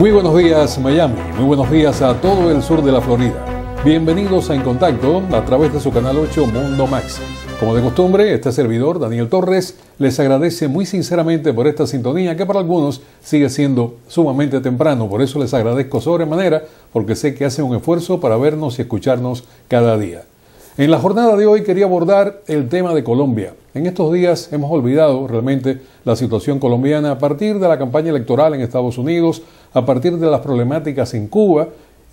Muy buenos días Miami, muy buenos días a todo el sur de la Florida. Bienvenidos a En Contacto a través de su canal 8 Mundo Max. Como de costumbre, este servidor, Daniel Torres, les agradece muy sinceramente por esta sintonía que para algunos sigue siendo sumamente temprano. Por eso les agradezco sobremanera, porque sé que hacen un esfuerzo para vernos y escucharnos cada día. En la jornada de hoy quería abordar el tema de Colombia. En estos días hemos olvidado realmente la situación colombiana a partir de la campaña electoral en Estados Unidos, a partir de las problemáticas en Cuba,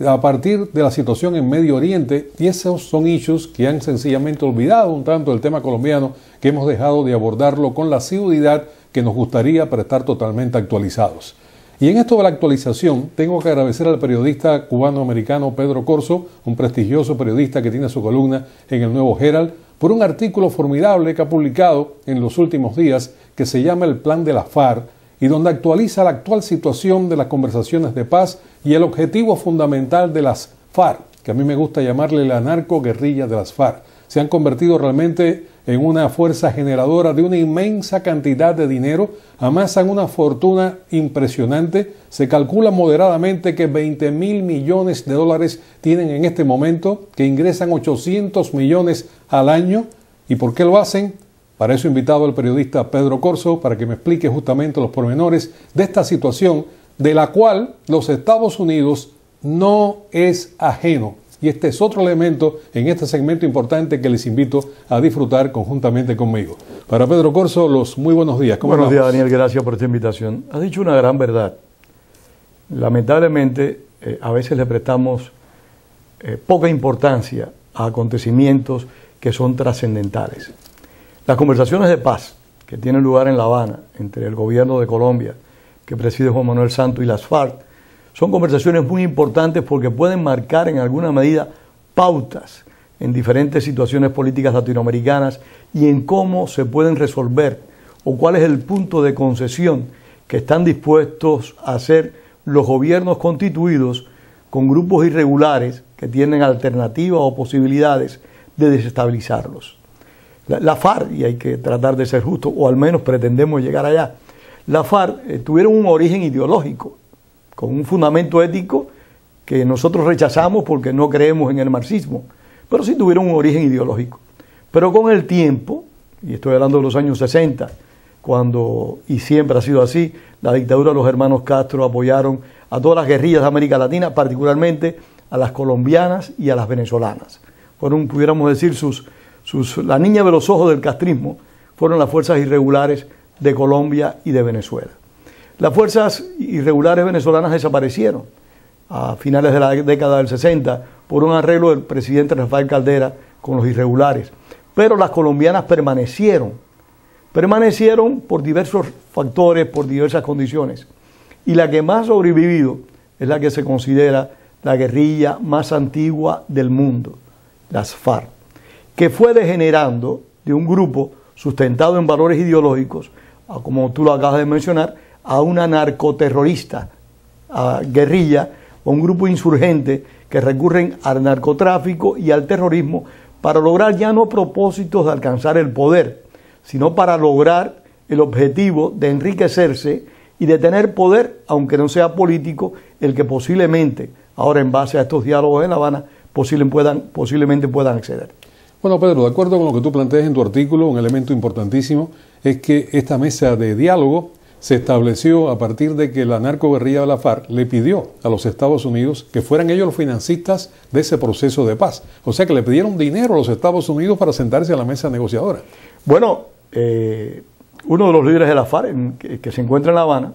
a partir de la situación en Medio Oriente, y esos son issues que han sencillamente olvidado un tanto el tema colombiano, que hemos dejado de abordarlo con la asiduidad que nos gustaría para estar totalmente actualizados. Y en esto de la actualización, tengo que agradecer al periodista cubano-americano Pedro Corso, un prestigioso periodista que tiene su columna en el Nuevo Herald, por un artículo formidable que ha publicado en los últimos días que se llama El Plan de la FARC, y donde actualiza la actual situación de las conversaciones de paz y el objetivo fundamental de las FARC, que a mí me gusta llamarle la narcoguerrilla de las FARC. Se han convertido realmente en una fuerza generadora de una inmensa cantidad de dinero, amasan una fortuna impresionante. Se calcula moderadamente que 20.000 millones de dólares tienen en este momento, que ingresan 800 millones al año. ¿Y por qué lo hacen? Para eso he invitado al periodista Pedro Corso para que me explique justamente los pormenores de esta situación, de la cual los Estados Unidos no es ajeno. Y este es otro elemento en este segmento importante que les invito a disfrutar conjuntamente conmigo. Para Pedro Corso, los muy buenos días. ¿Cómo buenos días, Daniel. Gracias por esta invitación. Has dicho una gran verdad. Lamentablemente, a veces le prestamos poca importancia a acontecimientos que son trascendentales. Las conversaciones de paz que tienen lugar en La Habana entre el gobierno de Colombia, que preside Juan Manuel Santos, y las FARC, son conversaciones muy importantes porque pueden marcar en alguna medida pautas en diferentes situaciones políticas latinoamericanas y en cómo se pueden resolver o cuál es el punto de concesión que están dispuestos a hacer los gobiernos constituidos con grupos irregulares que tienen alternativas o posibilidades de desestabilizarlos. La FARC, y hay que tratar de ser justo, o al menos pretendemos llegar allá, la FARC tuvieron un origen ideológico, con un fundamento ético que nosotros rechazamos porque no creemos en el marxismo, pero sí tuvieron un origen ideológico. Pero con el tiempo, y estoy hablando de los años 60, cuando, y siempre ha sido así, la dictadura de los hermanos Castro apoyaron a todas las guerrillas de América Latina, particularmente a las colombianas y a las venezolanas. Fueron, pudiéramos decir, la niña de los ojos del castrismo fueron las fuerzas irregulares de Colombia y de Venezuela. Las fuerzas irregulares venezolanas desaparecieron a finales de la década del 60 por un arreglo del presidente Rafael Caldera con los irregulares. Pero las colombianas permanecieron por diversos factores, por diversas condiciones. Y la que más ha sobrevivido es la que se considera la guerrilla más antigua del mundo, las FARC, que fue degenerando de un grupo sustentado en valores ideológicos, como tú lo acabas de mencionar, a una narcoterrorista, a guerrilla, o un grupo insurgente que recurren al narcotráfico y al terrorismo para lograr ya no propósitos de alcanzar el poder, sino para lograr el objetivo de enriquecerse y de tener poder, aunque no sea político, el que posiblemente, ahora en base a estos diálogos en La Habana, posiblemente puedan acceder. Bueno, Pedro, de acuerdo con lo que tú planteas en tu artículo, un elemento importantísimo es que esta mesa de diálogo se estableció a partir de que la narcoguerrilla de la FARC le pidió a los Estados Unidos que fueran ellos los financistas de ese proceso de paz. O sea que le pidieron dinero a los Estados Unidos para sentarse a la mesa negociadora. Bueno, uno de los líderes de la FARC que se encuentra en La Habana,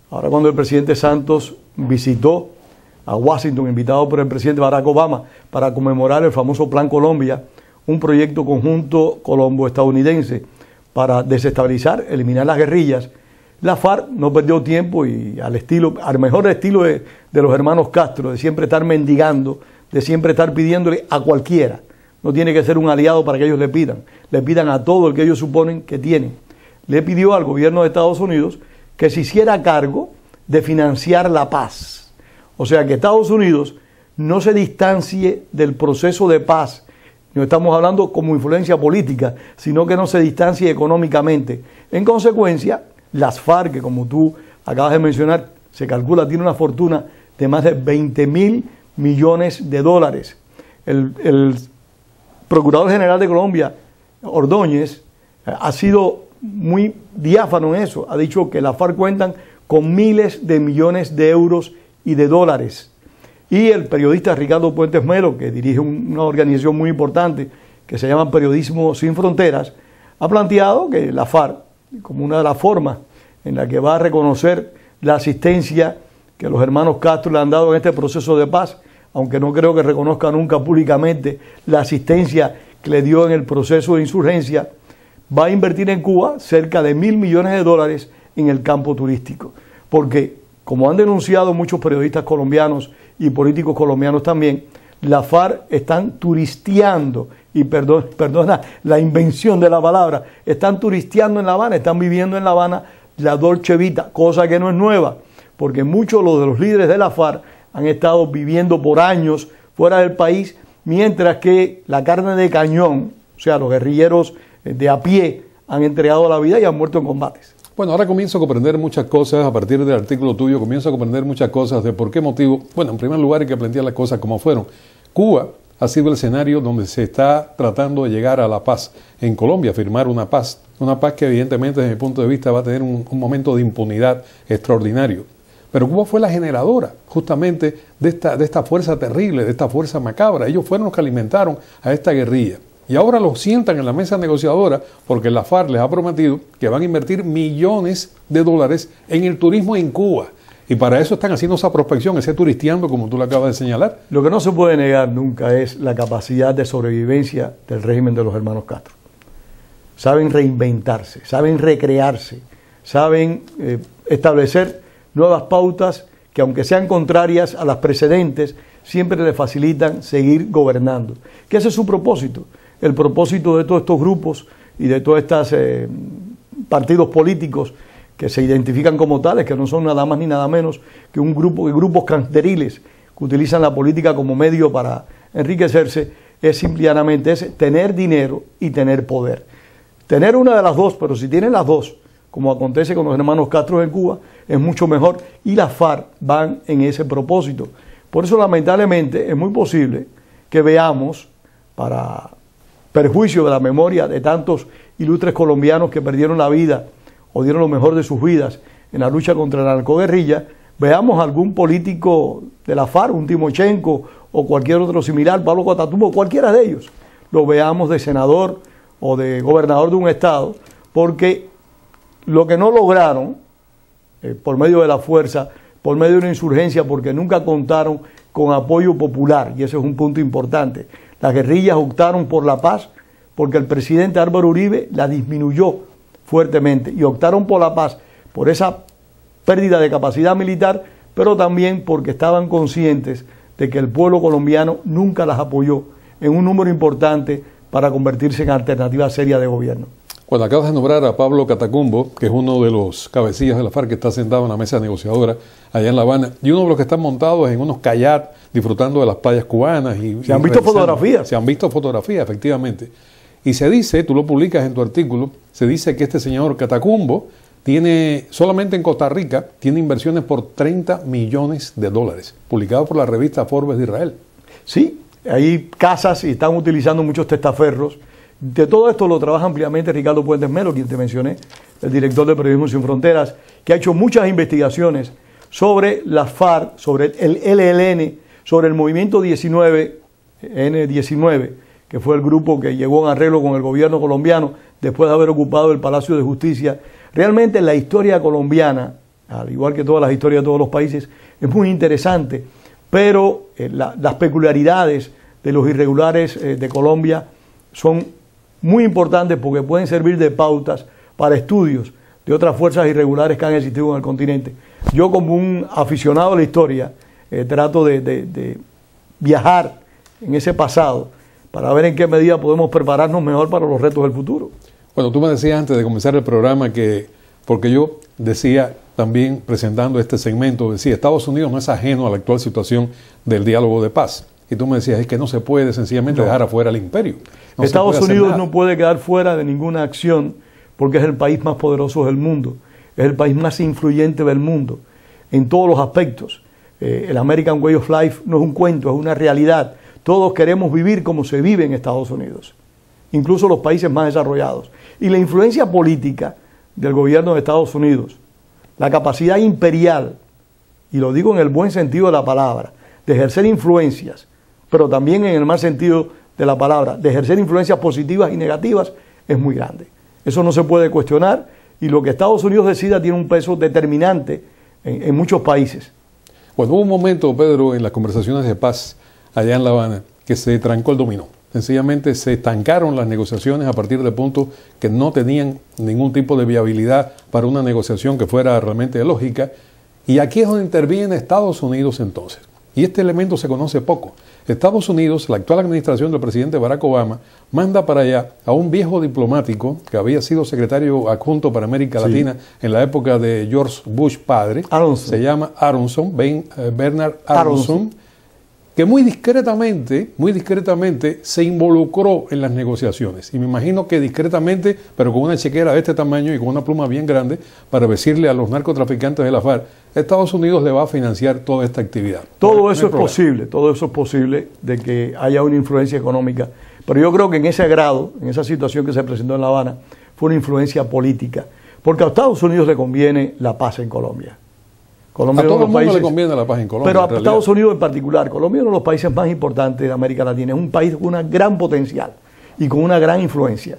ahora cuando el presidente Santos visitó a Washington, invitado por el presidente Barack Obama para conmemorar el famoso Plan Colombia, un proyecto conjunto colombo-estadounidense para desestabilizar, eliminar las guerrillas, la FARC no perdió tiempo y al mejor estilo de los hermanos Castro, de siempre estar mendigando, de siempre estar pidiéndole a cualquiera. No tiene que ser un aliado para que ellos le pidan a todo el que ellos suponen que tienen. Le pidió al gobierno de Estados Unidos que se hiciera cargo de financiar la paz. O sea, que Estados Unidos no se distancie del proceso de paz. No estamos hablando como influencia política, sino que no se distancie económicamente. En consecuencia, las FARC, que como tú acabas de mencionar, se calcula, tiene una fortuna de más de 20.000 millones de dólares. El Procurador General de Colombia, Ordóñez, ha sido muy diáfano en eso. Ha dicho que las FARC cuentan con miles de millones de euros y de dólares. Y el periodista Ricardo Puentes Melo, que dirige una organización muy importante que se llama Periodismo Sin Fronteras, ha planteado que la FARC, como una de las formas en la que va a reconocer la asistencia que los hermanos Castro le han dado en este proceso de paz, aunque no creo que reconozca nunca públicamente la asistencia que le dio en el proceso de insurgencia, va a invertir en Cuba cerca de 1.000 millones de dólares en el campo turístico. Porque, como han denunciado muchos periodistas colombianos y políticos colombianos también, la FARC están turisteando, y perdona la invención de la palabra, están turisteando en La Habana, están viviendo en La Habana la Dolce Vita, cosa que no es nueva, porque muchos de los líderes de la FARC han estado viviendo por años fuera del país, mientras que la carne de cañón, o sea, los guerrilleros de a pie, han entregado la vida y han muerto en combates. Bueno, ahora comienzo a comprender muchas cosas, a partir del artículo tuyo, comienzo a comprender muchas cosas de por qué motivo. Bueno, en primer lugar hay que plantear las cosas como fueron. Cuba ha sido el escenario donde se está tratando de llegar a la paz. En Colombia, firmar una paz que evidentemente desde mi punto de vista va a tener un momento de impunidad extraordinario. Pero Cuba fue la generadora justamente de esta fuerza terrible, de esta fuerza macabra. Ellos fueron los que alimentaron a esta guerrilla. Y ahora los sientan en la mesa negociadora porque la FARC les ha prometido que van a invertir millones de dólares en el turismo en Cuba. Y para eso están haciendo esa prospección, ese turisteando, como tú lo acabas de señalar. Lo que no se puede negar nunca es la capacidad de sobrevivencia del régimen de los hermanos Castro. Saben reinventarse, saben recrearse, saben establecer nuevas pautas que, aunque sean contrarias a las precedentes, siempre les facilitan seguir gobernando. Que ese es su propósito. El propósito de todos estos grupos y de todos estos partidos políticos que se identifican como tales, que no son nada más ni nada menos que grupos canteriles que utilizan la política como medio para enriquecerse, es simplemente tener dinero y tener poder. Tener una de las dos, pero si tienen las dos, como acontece con los hermanos Castro en Cuba, es mucho mejor, y las FARC van en ese propósito. Por eso, lamentablemente, es muy posible que veamos, para perjuicio de la memoria de tantos ilustres colombianos que perdieron la vida o dieron lo mejor de sus vidas en la lucha contra la narcoguerrilla, veamos algún político de la FARC, un Timochenko o cualquier otro similar, Pablo Catatumbo, cualquiera de ellos, lo veamos de senador o de gobernador de un estado, porque lo que no lograron por medio de la fuerza, por medio de una insurgencia, porque nunca contaron con apoyo popular, y ese es un punto importante. Las guerrillas optaron por la paz porque el presidente Álvaro Uribe la disminuyó fuertemente, y optaron por la paz por esa pérdida de capacidad militar, pero también porque estaban conscientes de que el pueblo colombiano nunca las apoyó en un número importante para convertirse en alternativa seria de gobierno. Cuando acabas de nombrar a Pablo Catatumbo, que es uno de los cabecillas de la FARC que está sentado en la mesa negociadora allá en La Habana, y uno de los que están montados en unos kayaks disfrutando de las playas cubanas. Se han visto fotografías. Se han visto fotografías, efectivamente. Y se dice, tú lo publicas en tu artículo, se dice que este señor Catatumbo tiene, solamente en Costa Rica, tiene inversiones por 30 millones de dólares, publicado por la revista Forbes de Israel. Sí, hay casas y están utilizando muchos testaferros. De todo esto lo trabaja ampliamente Ricardo Puentes Melo, quien te mencioné, el director de Periodismo Sin Fronteras, que ha hecho muchas investigaciones sobre las FARC, sobre el ELN, sobre el movimiento N19, que fue el grupo que llegó a un arreglo con el gobierno colombiano después de haber ocupado el Palacio de Justicia. Realmente la historia colombiana, al igual que todas las historias de todos los países, es muy interesante, pero las peculiaridades de los irregulares de Colombia son muy importantes porque pueden servir de pautas para estudios de otras fuerzas irregulares que han existido en el continente. Yo, como un aficionado a la historia, trato de viajar en ese pasado para ver en qué medida podemos prepararnos mejor para los retos del futuro. Bueno, tú me decías antes de comenzar el programa que, porque yo decía también presentando este segmento, decía, Estados Unidos no es ajeno a la actual situación del diálogo de paz. Y tú me decías, es que no se puede sencillamente dejar afuera al imperio. Estados Unidos no puede quedar fuera de ninguna acción porque es el país más poderoso del mundo, es el país más influyente del mundo. en todos los aspectos. El American Way of Life no es un cuento, es una realidad. Todos queremos vivir como se vive en Estados Unidos, incluso los países más desarrollados. Y la influencia política del gobierno de Estados Unidos, la capacidad imperial, y lo digo en el buen sentido de la palabra, de ejercer influencias, pero también en el mal sentido de la palabra, de ejercer influencias positivas y negativas, es muy grande. Eso no se puede cuestionar, y lo que Estados Unidos decida tiene un peso determinante en muchos países. Bueno, hubo un momento, Pedro, en las conversaciones de paz allá en La Habana, que se trancó el dominó. Sencillamente se estancaron las negociaciones a partir de puntos que no tenían ningún tipo de viabilidad para una negociación que fuera realmente lógica. Y aquí es donde interviene Estados Unidos entonces. Y este elemento se conoce poco. Estados Unidos, la actual administración del presidente Barack Obama, manda para allá a un viejo diplomático que había sido secretario adjunto para América Latina en la época de George Bush padre. Aronson. Se llama Aronson, Bernard Aronson, que muy discretamente se involucró en las negociaciones. Y me imagino que discretamente, pero con una chequera de este tamaño y con una pluma bien grande, para decirle a los narcotraficantes de la FARC, Estados Unidos le va a financiar toda esta actividad. Todo eso es posible de que haya una influencia económica. Pero yo creo que en ese grado, en esa situación que se presentó en La Habana, fue una influencia política. Porque a Estados Unidos le conviene la paz en Colombia. Colombia a todo el mundo le conviene la paz en Colombia. Pero a Estados Unidos en particular. Colombia es uno de los países más importantes de América Latina. Es un país con un gran potencial y con una gran influencia.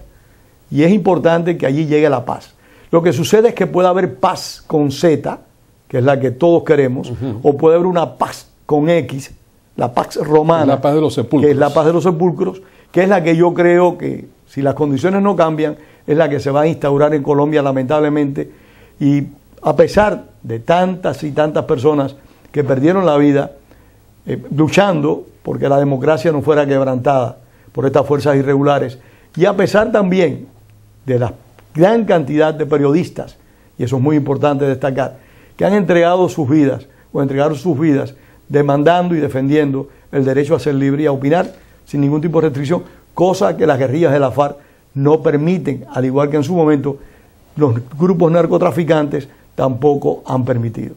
Y es importante que allí llegue la paz. Lo que sucede es que puede haber paz con Z, que es la que todos queremos, o puede haber una paz con X, la paz romana, la paz de los sepulcros, que es la paz de los sepulcros, que es la que yo creo que, si las condiciones no cambian, es la que se va a instaurar en Colombia, lamentablemente. Y a pesar de tantas y tantas personas que perdieron la vida luchando porque la democracia no fuera quebrantada por estas fuerzas irregulares, y a pesar también de la gran cantidad de periodistas, y eso es muy importante destacar, que han entregado sus vidas o entregaron sus vidas demandando y defendiendo el derecho a ser libre y a opinar sin ningún tipo de restricción, cosa que las guerrillas de la FARC no permiten, al igual que en su momento los grupos narcotraficantes tampoco han permitido.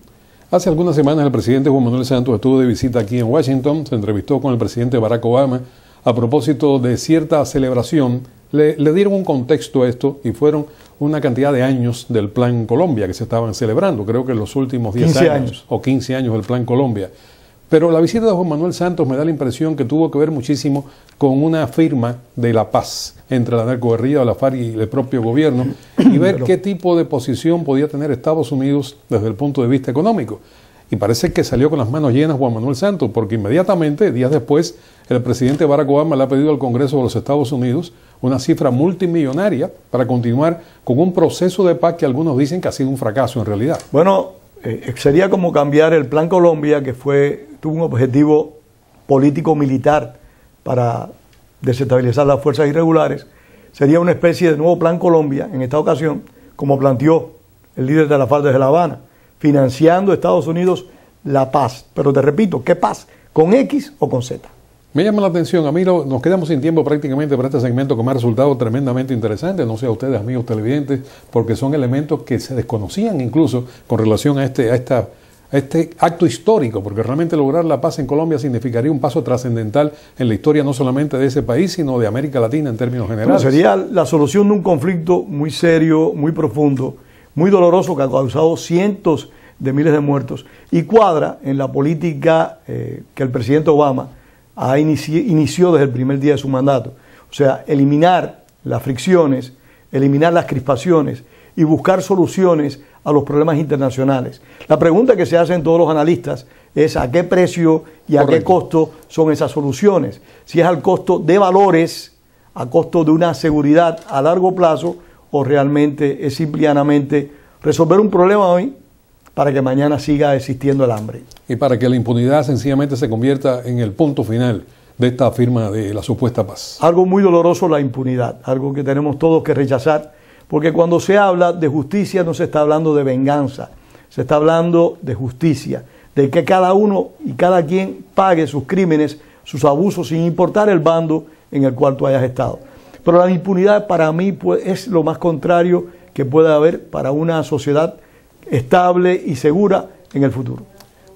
Hace algunas semanas el presidente Juan Manuel Santos estuvo de visita aquí en Washington, se entrevistó con el presidente Barack Obama a propósito de cierta celebración. Le dieron un contexto a esto y fueron una cantidad de años del Plan Colombia que se estaban celebrando, creo que en los últimos 10 años o 15 años del Plan Colombia. Pero la visita de Juan Manuel Santos me da la impresión que tuvo que ver muchísimo con una firma de la paz entre la narcoguerrilla de la FARC y el propio gobierno y ver qué tipo de posición podía tener Estados Unidos desde el punto de vista económico. Y parece que salió con las manos llenas Juan Manuel Santos, porque inmediatamente, días después, el presidente Barack Obama le ha pedido al Congreso de los Estados Unidos una cifra multimillonaria para continuar con un proceso de paz que algunos dicen que ha sido un fracaso en realidad. Bueno, sería como cambiar el Plan Colombia, que tuvo un objetivo político-militar para desestabilizar las fuerzas irregulares. Sería una especie de nuevo Plan Colombia, en esta ocasión, como planteó el líder de la FARC desde La Habana, financiando a Estados Unidos la paz. Pero te repito, ¿qué paz? ¿Con X o con Z? Me llama la atención, a mí nos quedamos sin tiempo prácticamente para este segmento que me ha resultado tremendamente interesante, no sé a ustedes, amigos televidentes, porque son elementos que se desconocían incluso con relación a este acto histórico, porque realmente lograr la paz en Colombia significaría un paso trascendental en la historia no solamente de ese país, sino de América Latina en términos generales. Bueno, sería la solución de un conflicto muy serio, muy profundo, muy doloroso, que ha causado cientos de miles de muertos, y cuadra en la política que el presidente Obama inició desde el primer día de su mandato. O sea, eliminar las fricciones, eliminar las crispaciones y buscar soluciones a los problemas internacionales. La pregunta que se hacen todos los analistas es a qué precio y a qué costo son esas soluciones. Si es al costo de valores, a costo de una seguridad a largo plazo, o realmente es simplemente resolver un problema hoy para que mañana siga existiendo el hambre. Y para que la impunidad sencillamente se convierta en el punto final de esta firma de la supuesta paz. Algo muy doloroso, la impunidad, algo que tenemos todos que rechazar, porque cuando se habla de justicia no se está hablando de venganza, se está hablando de justicia, de que cada uno y cada quien pague sus crímenes, sus abusos, sin importar el bando en el cual tú hayas estado. Pero la impunidad para mí es lo más contrario que puede haber para una sociedad estable y segura en el futuro.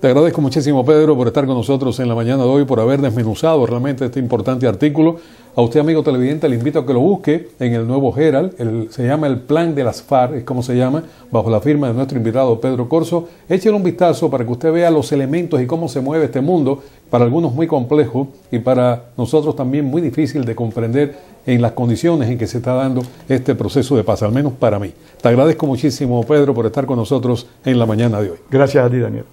Te agradezco muchísimo, Pedro, por estar con nosotros en la mañana de hoy, por haber desmenuzado realmente este importante artículo. A usted, amigo televidente, le invito a que lo busque en el Nuevo Herald. Se llama El Plan de las FARC, es como se llama, bajo la firma de nuestro invitado Pedro Corzo. Échale un vistazo para que usted vea los elementos y cómo se mueve este mundo, para algunos muy complejo y para nosotros también muy difícil de comprender en las condiciones en que se está dando este proceso de paz, al menos para mí. Te agradezco muchísimo, Pedro, por estar con nosotros en la mañana de hoy. Gracias a ti, Daniel.